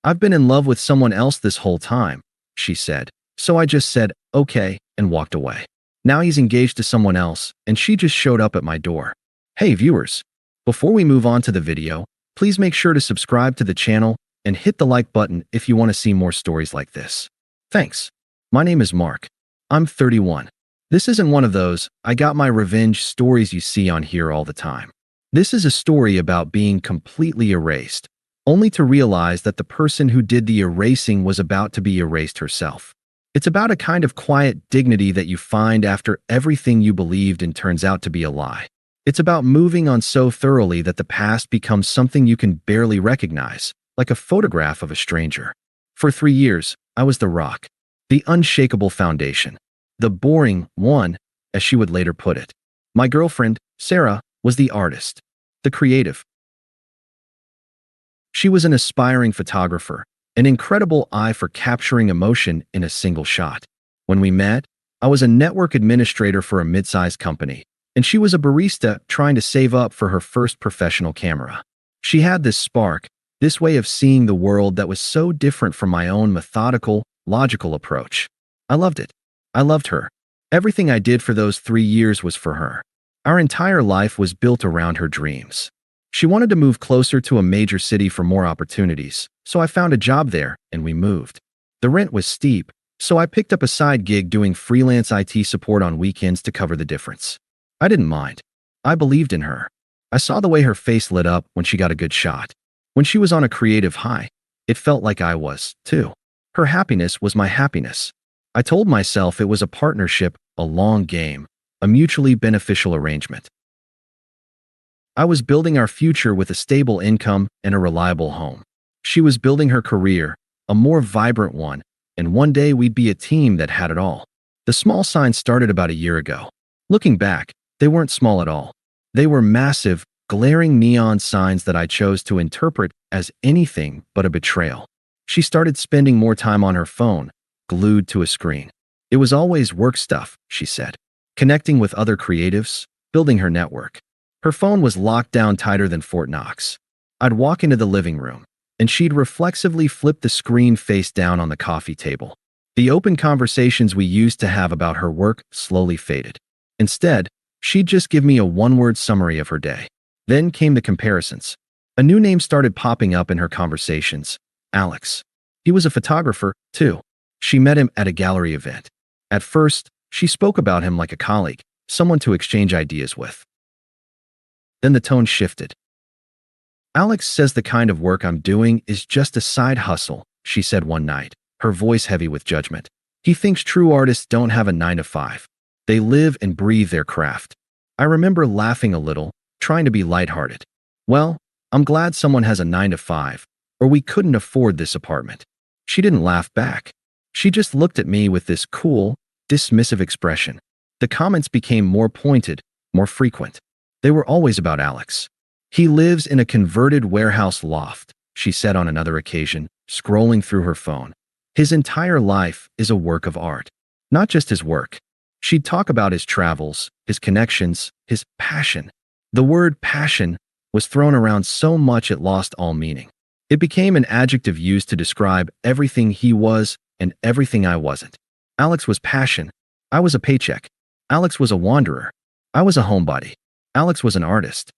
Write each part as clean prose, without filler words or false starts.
I've been in love with someone else this whole time, she said. So I just said, okay, and walked away. Now he's engaged to someone else, and she just showed up at my door. Hey viewers, before we move on to the video, please make sure to subscribe to the channel and hit the like button if you want to see more stories like this. Thanks. My name is Mark. I'm 31. This isn't one of those I got my revenge stories you see on here all the time. This is a story about being completely erased, only to realize that the person who did the erasing was about to be erased herself. It's about a kind of quiet dignity that you find after everything you believed in turns out to be a lie. It's about moving on so thoroughly that the past becomes something you can barely recognize, like a photograph of a stranger. For 3 years, I was the rock, the unshakable foundation, the boring one, as she would later put it. My girlfriend, Sarah, was the artist, the creative. She was an aspiring photographer, an incredible eye for capturing emotion in a single shot. When we met, I was a network administrator for a mid-sized company, and she was a barista trying to save up for her first professional camera. She had this spark, this way of seeing the world that was so different from my own methodical, logical approach. I loved it. I loved her. Everything I did for those 3 years was for her. Our entire life was built around her dreams. She wanted to move closer to a major city for more opportunities, so I found a job there and we moved. The rent was steep, so I picked up a side gig doing freelance IT support on weekends to cover the difference. I didn't mind. I believed in her. I saw the way her face lit up when she got a good shot. When she was on a creative high, it felt like I was, too. Her happiness was my happiness. I told myself it was a partnership, a long game, a mutually beneficial arrangement. I was building our future with a stable income and a reliable home. She was building her career, a more vibrant one, and one day we'd be a team that had it all. The small signs started about a year ago. Looking back, they weren't small at all. They were massive, glaring neon signs that I chose to interpret as anything but a betrayal. She started spending more time on her phone, glued to a screen. It was always work stuff, she said. Connecting with other creatives, building her network. Her phone was locked down tighter than Fort Knox. I'd walk into the living room, and she'd reflexively flip the screen face down on the coffee table. The open conversations we used to have about her work slowly faded. Instead, she'd just give me a one-word summary of her day. Then came the comparisons. A new name started popping up in her conversations. Alex. He was a photographer, too. She met him at a gallery event. At first, she spoke about him like a colleague, someone to exchange ideas with. Then the tone shifted. Alex says the kind of work I'm doing is just a side hustle, she said one night, her voice heavy with judgment. He thinks true artists don't have a 9-to-5. They live and breathe their craft. I remember laughing a little, trying to be lighthearted. Well, I'm glad someone has a 9-to-5, or we couldn't afford this apartment. She didn't laugh back. She just looked at me with this cool, dismissive expression. The comments became more pointed, more frequent. They were always about Alex. He lives in a converted warehouse loft, she said on another occasion, scrolling through her phone. His entire life is a work of art. Not just his work. She'd talk about his travels, his connections, his passion. The word passion was thrown around so much it lost all meaning. It became an adjective used to describe everything he was and everything I wasn't. Alex was passion. I was a paycheck. Alex was a wanderer. I was a homebody. Alex was an artist.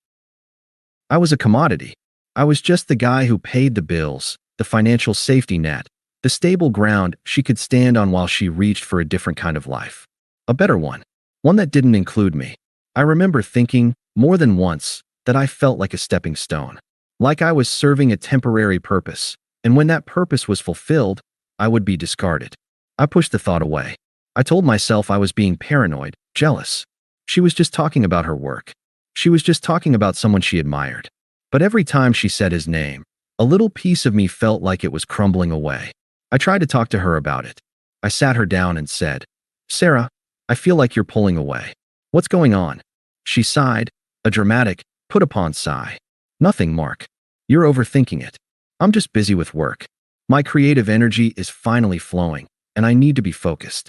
I was a commodity. I was just the guy who paid the bills, the financial safety net, the stable ground she could stand on while she reached for a different kind of life. A better one. One that didn't include me. I remember thinking, more than once, that I felt like a stepping stone. Like I was serving a temporary purpose, and when that purpose was fulfilled, I would be discarded. I pushed the thought away. I told myself I was being paranoid, jealous. She was just talking about her work. She was just talking about someone she admired. But every time she said his name, a little piece of me felt like it was crumbling away. I tried to talk to her about it. I sat her down and said, Sarah, I feel like you're pulling away. What's going on? She sighed, a dramatic, put-upon sigh. Nothing, Mark. You're overthinking it. I'm just busy with work. My creative energy is finally flowing, and I need to be focused.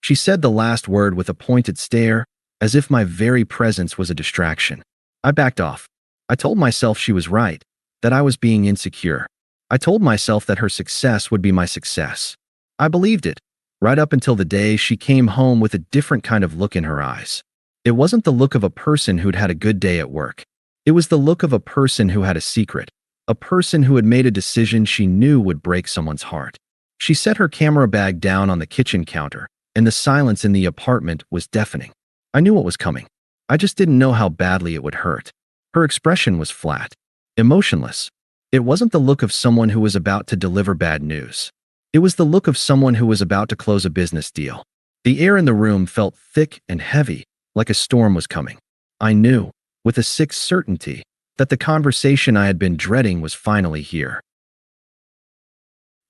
She said the last word with a pointed stare, as if my very presence was a distraction. I backed off. I told myself she was right, that I was being insecure. I told myself that her success would be my success. I believed it, right up until the day she came home with a different kind of look in her eyes. It wasn't the look of a person who'd had a good day at work. It was the look of a person who had a secret, a person who had made a decision she knew would break someone's heart. She set her camera bag down on the kitchen counter, and the silence in the apartment was deafening. I knew what was coming. I just didn't know how badly it would hurt. Her expression was flat, emotionless. It wasn't the look of someone who was about to deliver bad news. It was the look of someone who was about to close a business deal. The air in the room felt thick and heavy, like a storm was coming. I knew, with a sick certainty, that the conversation I had been dreading was finally here.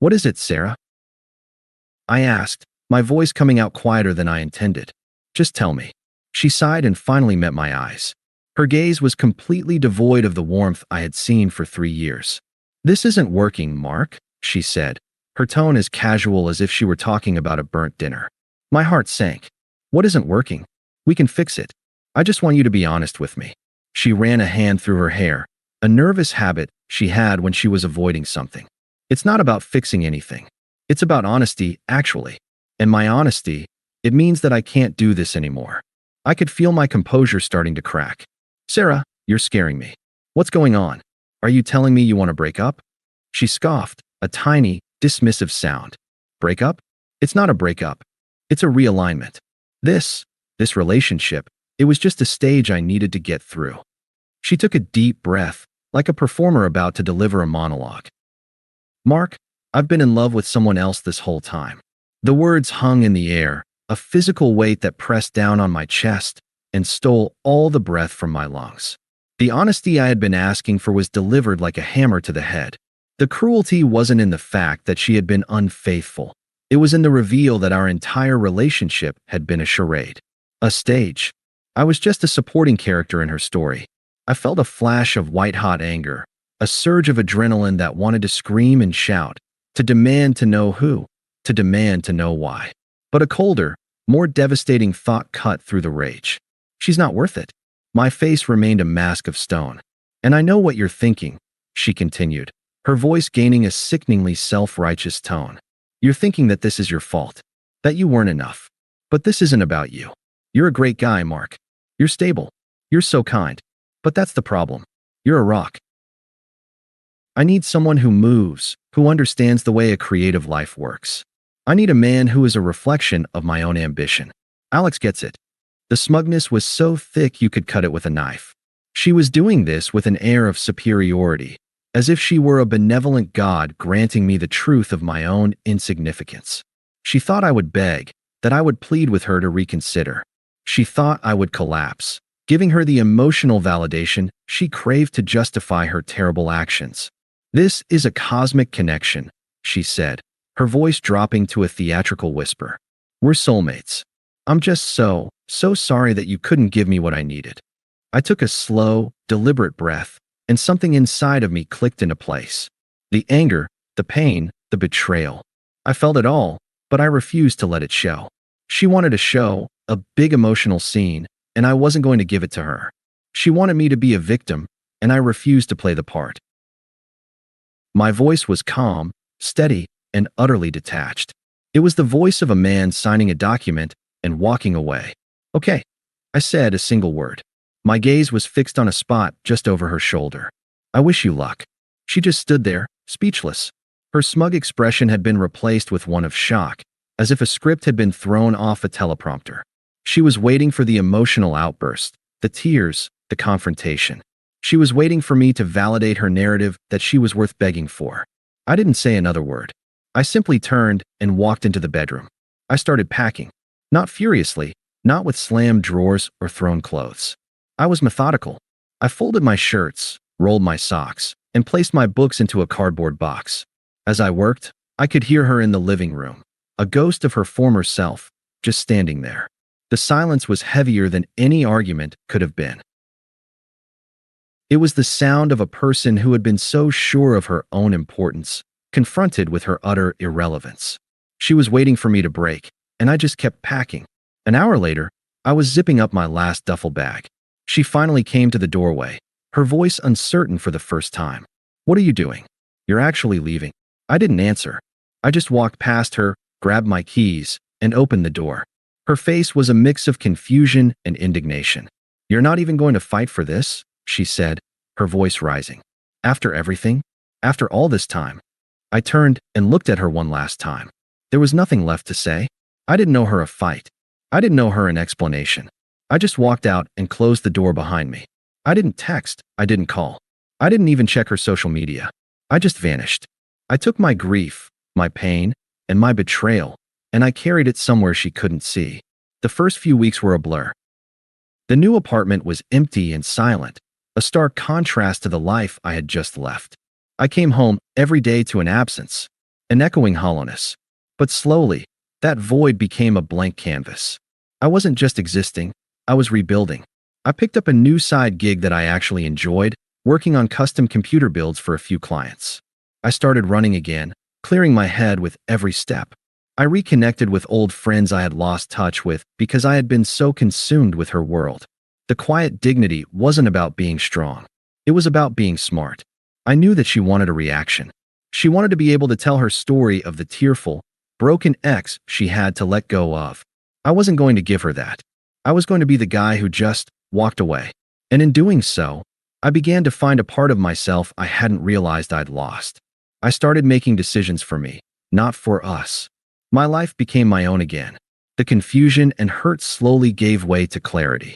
"What is it, Sarah?" I asked, my voice coming out quieter than I intended. "Just tell me." She sighed and finally met my eyes. Her gaze was completely devoid of the warmth I had seen for 3 years. "This isn't working, Mark," she said, her tone as casual as if she were talking about a burnt dinner. My heart sank. "What isn't working? We can fix it. I just want you to be honest with me." She ran a hand through her hair, a nervous habit she had when she was avoiding something. "It's not about fixing anything. It's about honesty, actually. And my honesty, it means that I can't do this anymore." I could feel my composure starting to crack. "Sarah, you're scaring me. What's going on? Are you telling me you want to break up?" She scoffed, a tiny, dismissive sound. "Break up? It's not a breakup. It's a realignment. This relationship, it was just a stage I needed to get through." She took a deep breath, like a performer about to deliver a monologue. "Mark, I've been in love with someone else this whole time." The words hung in the air, a physical weight that pressed down on my chest and stole all the breath from my lungs. The honesty I had been asking for was delivered like a hammer to the head. The cruelty wasn't in the fact that she had been unfaithful. It was in the reveal that our entire relationship had been a charade, a stage. I was just a supporting character in her story. I felt a flash of white-hot anger, a surge of adrenaline that wanted to scream and shout, to demand to know who, to demand to know why. But a colder, more devastating thought cut through the rage. "She's not worth it." My face remained a mask of stone. "And I know what you're thinking," she continued, her voice gaining a sickeningly self-righteous tone. "You're thinking that this is your fault, that you weren't enough. But this isn't about you. You're a great guy, Mark. You're stable. You're so kind. But that's the problem. You're a rock. I need someone who moves, who understands the way a creative life works. I need a man who is a reflection of my own ambition." Alex gets it. The smugness was so thick you could cut it with a knife. She was doing this with an air of superiority, as if she were a benevolent god granting me the truth of my own insignificance. She thought I would beg, that I would plead with her to reconsider. She thought I would collapse, giving her the emotional validation she craved to justify her terrible actions. "This is a cosmic connection," she said, her voice dropping to a theatrical whisper. "We're soulmates. I'm just so sorry that you couldn't give me what I needed." I took a slow, deliberate breath, and something inside of me clicked into place. The anger, the pain, the betrayal. I felt it all, but I refused to let it show. She wanted a show, a big emotional scene, and I wasn't going to give it to her. She wanted me to be a victim, and I refused to play the part. My voice was calm, steady, and utterly detached. It was the voice of a man signing a document and walking away. "Okay," I said a single word. My gaze was fixed on a spot just over her shoulder. "I wish you luck." She just stood there, speechless. Her smug expression had been replaced with one of shock, as if a script had been thrown off a teleprompter. She was waiting for the emotional outburst, the tears, the confrontation. She was waiting for me to validate her narrative that she was worth begging for. I didn't say another word. I simply turned and walked into the bedroom. I started packing. Not furiously, not with slammed drawers or thrown clothes. I was methodical. I folded my shirts, rolled my socks, and placed my books into a cardboard box. As I worked, I could hear her in the living room, a ghost of her former self, just standing there. The silence was heavier than any argument could have been. It was the sound of a person who had been so sure of her own importance, confronted with her utter irrelevance. She was waiting for me to break, and I just kept packing. An hour later, I was zipping up my last duffel bag. She finally came to the doorway, her voice uncertain for the first time. "What are you doing?" You're actually leaving." I didn't answer. I just walked past her, grabbed my keys, and opened the door. Her face was a mix of confusion and indignation. "You're not even going to fight for this?" she said, her voice rising. "After everything? After all this time?" I turned and looked at her one last time. There was nothing left to say. I didn't owe her a fight. I didn't owe her an explanation. I just walked out and closed the door behind me. I didn't text. I didn't call. I didn't even check her social media. I just vanished. I took my grief, my pain, and my betrayal, and I carried it somewhere she couldn't see. The first few weeks were a blur. The new apartment was empty and silent, a stark contrast to the life I had just left. I came home every day to an absence, an echoing hollowness. But slowly, that void became a blank canvas. I wasn't just existing, I was rebuilding. I picked up a new side gig that I actually enjoyed, working on custom computer builds for a few clients. I started running again, clearing my head with every step. I reconnected with old friends I had lost touch with because I had been so consumed with her world. The quiet dignity wasn't about being strong. It was about being smart. I knew that she wanted a reaction. She wanted to be able to tell her story of the tearful, broken ex she had to let go of. I wasn't going to give her that. I was going to be the guy who just walked away. And in doing so, I began to find a part of myself I hadn't realized I'd lost. I started making decisions for me, not for us. My life became my own again. The confusion and hurt slowly gave way to clarity.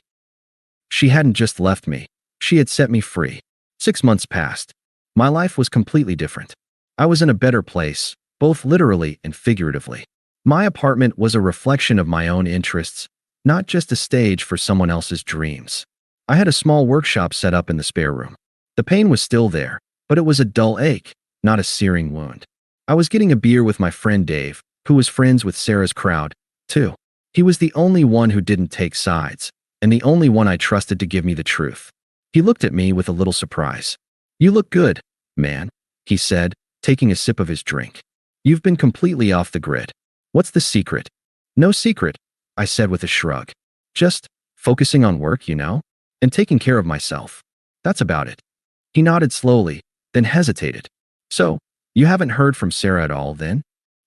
She hadn't just left me. She had set me free. 6 months passed. My life was completely different. I was in a better place, both literally and figuratively. My apartment was a reflection of my own interests, not just a stage for someone else's dreams. I had a small workshop set up in the spare room. The pain was still there, but it was a dull ache, not a searing wound. I was getting a beer with my friend Dave, who was friends with Sarah's crowd, too. He was the only one who didn't take sides, and the only one I trusted to give me the truth. He looked at me with a little surprise. "You look good, man," he said, taking a sip of his drink. "You've been completely off the grid. What's the secret?" "No secret," I said with a shrug. "Just focusing on work, and taking care of myself. That's about it." He nodded slowly, then hesitated. "So, you haven't heard from Sarah at all, then?"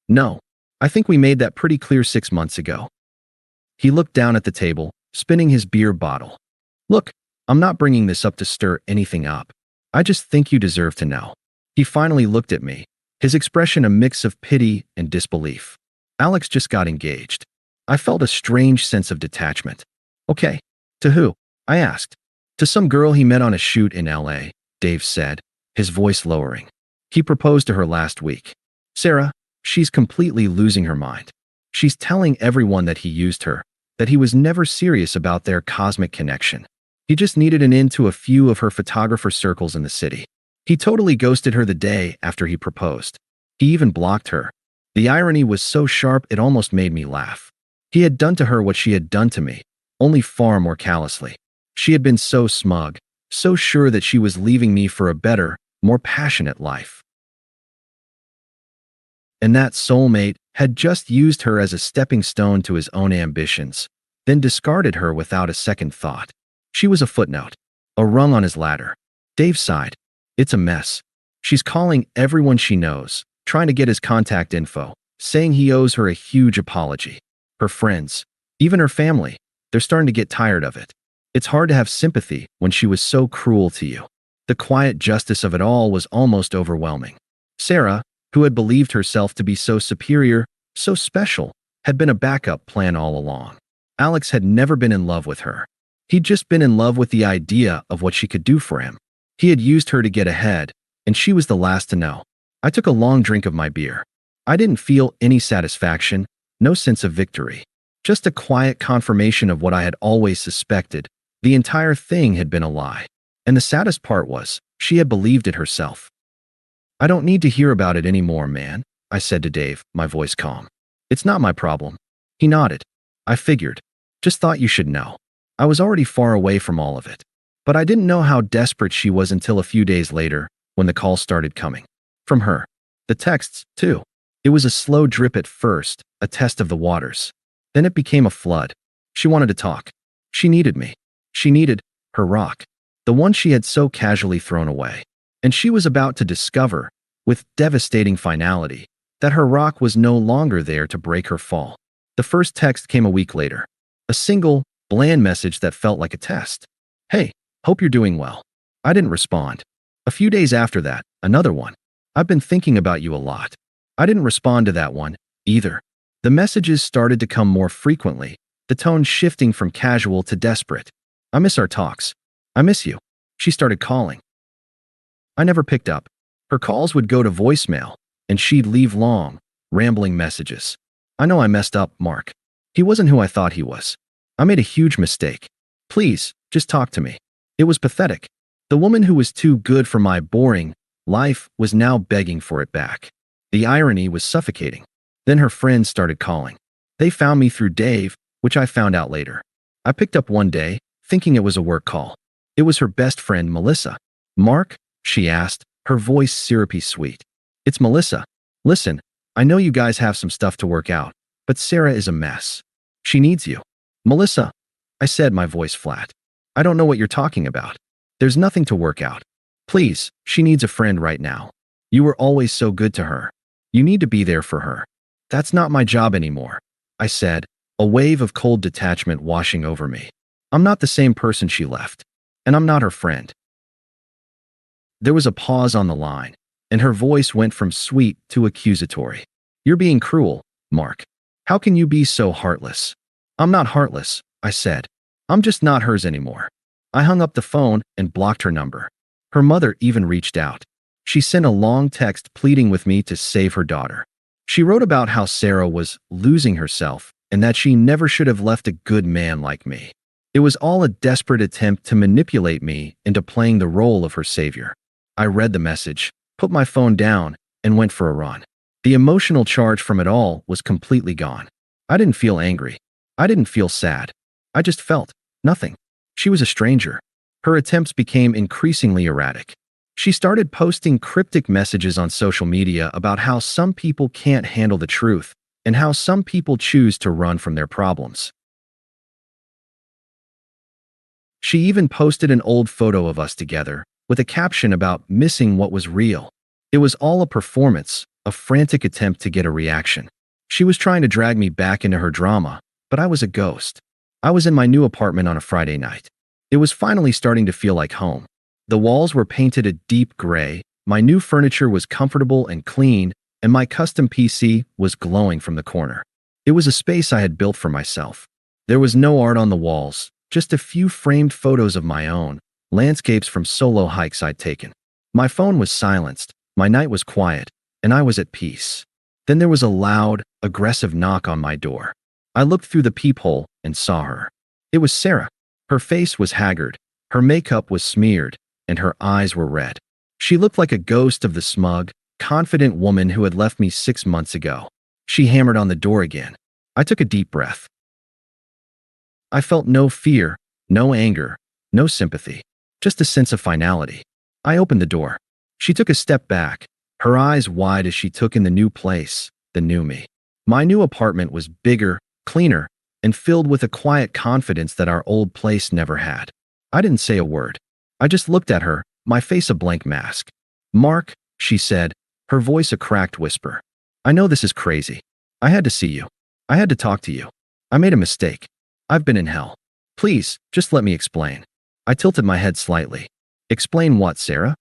"No. I think we made that pretty clear 6 months ago." He looked down at the table, spinning his beer bottle. "Look, I'm not bringing this up to stir anything up. I just think you deserve to know." He finally looked at me, his expression a mix of pity and disbelief. "Alex just got engaged." I felt a strange sense of detachment. "Okay. To who?" I asked. "To some girl he met on a shoot in LA, Dave said, his voice lowering. "He proposed to her last week. Sarah, she's completely losing her mind. She's telling everyone that he used her, that he was never serious about their cosmic connection. He just needed an end to a few of her photographer circles in the city. He totally ghosted her the day after he proposed. He even blocked her. The irony was so sharp it almost made me laugh. He had done to her what she had done to me, only far more callously. She had been so smug, so sure that she was leaving me for a better, more passionate life. And that soulmate had just used her as a stepping stone to his own ambitions, then discarded her without a second thought. She was a footnote, a rung on his ladder. Dave sighed. "It's a mess. She's calling everyone she knows, trying to get his contact info, saying he owes her a huge apology. Her friends, even her family, they're starting to get tired of it. It's hard to have sympathy when she was so cruel to you." The quiet justice of it all was almost overwhelming. Sarah, who had believed herself to be so superior, so special, had been a backup plan all along. Alex had never been in love with her. He'd just been in love with the idea of what she could do for him. He had used her to get ahead, and she was the last to know. I took a long drink of my beer. I didn't feel any satisfaction, no sense of victory. Just a quiet confirmation of what I had always suspected. The entire thing had been a lie. And the saddest part was, she had believed it herself. "I don't need to hear about it anymore, man," I said to Dave, my voice calm. "It's not my problem." He nodded. "I figured. Just thought you should know." I was already far away from all of it. But I didn't know how desperate she was until a few days later, when the calls started coming. From her. The texts, too. It was a slow drip at first, a test of the waters. Then it became a flood. She wanted to talk. She needed me. She needed her rock. The one she had so casually thrown away. And she was about to discover, with devastating finality, that her rock was no longer there to break her fall. The first text came a week later. A single, bland message that felt like a test. "Hey, hope you're doing well." I didn't respond. A few days after that, another one. "I've been thinking about you a lot." I didn't respond to that one, either. The messages started to come more frequently, the tone shifting from casual to desperate. "I miss our talks. I miss you." She started calling. I never picked up. Her calls would go to voicemail, and she'd leave long, rambling messages. "I know I messed up, Mark. He wasn't who I thought he was. I made a huge mistake. Please, just talk to me." It was pathetic. The woman who was too good for my boring life was now begging for it back. The irony was suffocating. Then her friends started calling. They found me through Dave, which I found out later. I picked up one day, thinking it was a work call. It was her best friend, Melissa. "Mark?" she asked, her voice syrupy sweet. "It's Melissa. Listen, I know you guys have some stuff to work out, but Sarah is a mess. She needs you." "Melissa," I said, my voice flat. "I don't know what you're talking about. There's nothing to work out. Please, she needs a friend right now. You were always so good to her. You need to be there for her." "That's not my job anymore," I said, a wave of cold detachment washing over me. "I'm not the same person she left, and I'm not her friend." There was a pause on the line, and her voice went from sweet to accusatory. "You're being cruel, Mark. How can you be so heartless?" "I'm not heartless," I said. "I'm just not hers anymore." I hung up the phone and blocked her number. Her mother even reached out. She sent a long text pleading with me to save her daughter. She wrote about how Sarah was losing herself and that she never should have left a good man like me. It was all a desperate attempt to manipulate me into playing the role of her savior. I read the message, put my phone down, and went for a run. The emotional charge from it all was completely gone. I didn't feel angry. I didn't feel sad. I just felt nothing. She was a stranger. Her attempts became increasingly erratic. She started posting cryptic messages on social media about how some people can't handle the truth and how some people choose to run from their problems. She even posted an old photo of us together with a caption about missing what was real. It was all a performance, a frantic attempt to get a reaction. She was trying to drag me back into her drama, but I was a ghost. I was in my new apartment on a Friday night. It was finally starting to feel like home. The walls were painted a deep gray, my new furniture was comfortable and clean, and my custom PC was glowing from the corner. It was a space I had built for myself. There was no art on the walls, just a few framed photos of my own, landscapes from solo hikes I'd taken. My phone was silenced, my night was quiet, and I was at peace. Then there was a loud, aggressive knock on my door. I looked through the peephole and saw her. It was Sarah. Her face was haggard, her makeup was smeared, and her eyes were red. She looked like a ghost of the smug, confident woman who had left me 6 months ago. She hammered on the door again. I took a deep breath. I felt no fear, no anger, no sympathy, just a sense of finality. I opened the door. She took a step back, her eyes wide as she took in the new place, the new me. My new apartment was bigger, cleaner, and filled with a quiet confidence that our old place never had. I didn't say a word. I just looked at her, my face a blank mask. "Mark," she said, her voice a cracked whisper. "I know this is crazy. I had to see you. I had to talk to you. I made a mistake. I've been in hell. Please, just let me explain." I tilted my head slightly. "Explain what, Sarah?"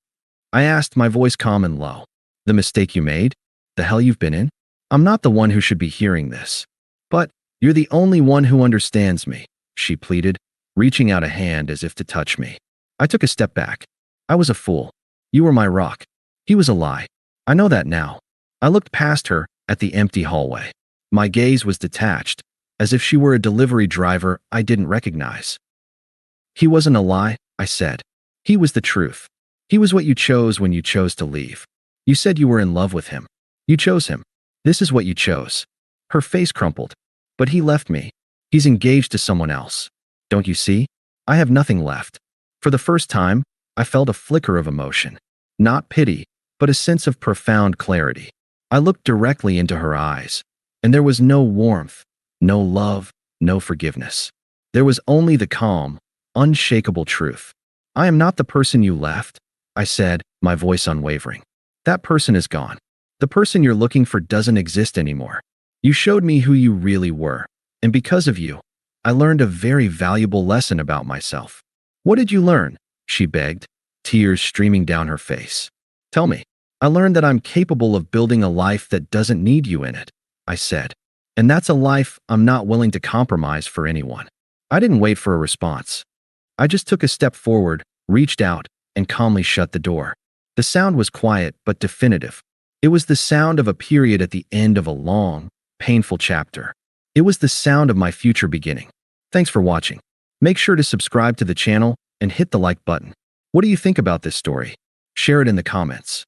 I asked, my voice calm and low. "The mistake you made? The hell you've been in? I'm not the one who should be hearing this. But you're the only one who understands me," she pleaded, reaching out a hand as if to touch me. I took a step back. "I was a fool. You were my rock. He was a lie. I know that now." I looked past her at the empty hallway. My gaze was detached, as if she were a delivery driver I didn't recognize. "He wasn't a lie," I said. "He was the truth. He was what you chose when you chose to leave. You said you were in love with him. You chose him. This is what you chose." Her face crumpled. "But he left me. He's engaged to someone else. Don't you see? I have nothing left." For the first time, I felt a flicker of emotion. Not pity, but a sense of profound clarity. I looked directly into her eyes, and there was no warmth, no love, no forgiveness. There was only the calm, unshakable truth. "I am not the person you left," I said, my voice unwavering. That person is gone. The person you're looking for doesn't exist anymore. You showed me who you really were, and because of you, I learned a very valuable lesson about myself. What did you learn? She begged, tears streaming down her face. Tell me. I learned that I'm capable of building a life that doesn't need you in it, I said. And that's a life I'm not willing to compromise for anyone. I didn't wait for a response. I just took a step forward, reached out, and calmly shut the door. The sound was quiet but definitive. It was the sound of a period at the end of a long, painful chapter. It was the sound of my future beginning. Thanks for watching. Make sure to subscribe to the channel and hit the like button. What do you think about this story? Share it in the comments.